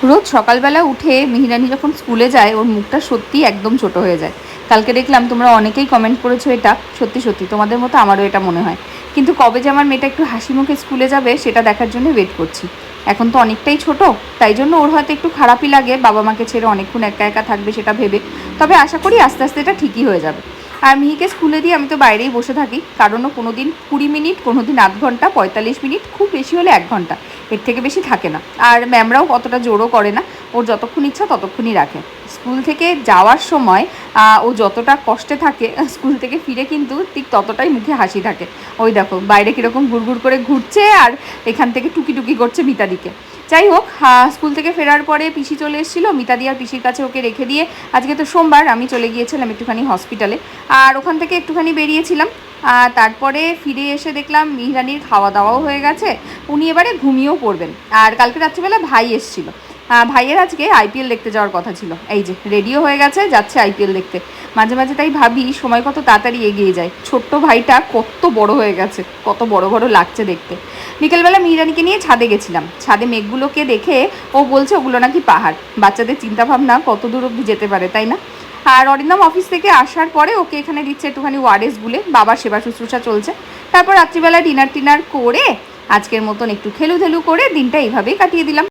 রোজ সকালবেলা উঠে মিহিরানি যখন স্কুলে যায় ওর মুখটা সত্যি একদম ছোট হয়ে যায়। কালকে দেখলাম তোমরা অনেকেই কমেন্ট করেছো, এটা সত্যি সত্যি তোমাদের মতো আমারও এটা মনে হয়। কিন্তু কবে যে আমার মেয়েটা একটু হাসি মুখে স্কুলে যাবে সেটা দেখার জন্য ওয়েট করছি। এখন তো অনেকটাই ছোট, তাই জন্য ওর হয়তো একটু খারাপই লাগে বাবা মাকে ছেড়ে অনেকক্ষণ একা একা থাকবে সেটা ভেবে। তবে আশা করি আস্তে আস্তে এটা ঠিকই হয়ে যাবে। আর মিহিকে স্কুলে দিয়ে আমি তো বাইরেই বসে থাকি, কারণও কোনো দিন 20 মিনিট, কোনো দিন আধ ঘন্টা, 45 মিনিট, খুব বেশি হলে 1 ঘন্টা, এর থেকে বেশি থাকে না। আর ম্যামরাও অতটা জোরও করে না, ওর যতক্ষণ ইচ্ছা ততক্ষণই রাখে। স্কুল থেকে যাওয়ার সময় ও যতটা কষ্টে থাকে, স্কুল থেকে ফিরে কিন্তু ঠিক ততটাই মুখে হাসি থাকে। ওই দেখো বাইরে কীরকম ঘুরঘুর করে ঘুরছে আর এখান থেকে টুকি টুকি করছে মিতাদিকে। যাই হোক, স্কুল থেকে ফেরার পরে পিসি চলে এসেছিলো, মিতাদি আর পিসির কাছে ওকে রেখে দিয়ে আজকে তো সোমবার, আমি চলে গিয়েছিলাম একটুখানি হসপিটালে। আর ওখান থেকে একটুখানি বেরিয়েছিলাম। তারপরে ফিরে এসে দেখলাম মিহিরানির খাওয়া দাওয়াও হয়ে গেছে, উনি এবারে ঘুমিয়েও পড়বেন। আর কালকে রাত্রিবেলা ভাই এসেছিলো, ভাইয়ের আজকে আইপিএল দেখতে যাওয়ার কথা ছিল। এই যে রেডিও হয়ে গেছে, যাচ্ছে আইপিএল দেখতে। মাঝে মাঝে তাই ভাবি সময় কত তাড়াতাড়ি এগিয়ে যায়, ছোট্ট ভাইটা কত বড় হয়ে গেছে, কত বড় বড় লাগছে দেখতে। বিকেলবেলা মিহিরানিকে নিয়ে ছাদে গেছিলাম, ছাদে মেঘগুলোকে দেখে ও বলছে ওগুলো নাকি পাহাড়। বাচ্চাদের চিন্তাভাবনা কত দূর অবধি যেতে পারে, তাই না? আর অরিন্দম অফিস থেকে আসার পরে ওকে এখানে দিচ্ছে একটুখানি ওয়ারেস গুলে, বাবার সেবা শুশ্রূষা চলছে। তারপর রাত্রিবেলা ডিনার টিনার করে আজকের মতন একটু খেলুধেলু করে দিনটা এইভাবেই কাটিয়ে দিলাম।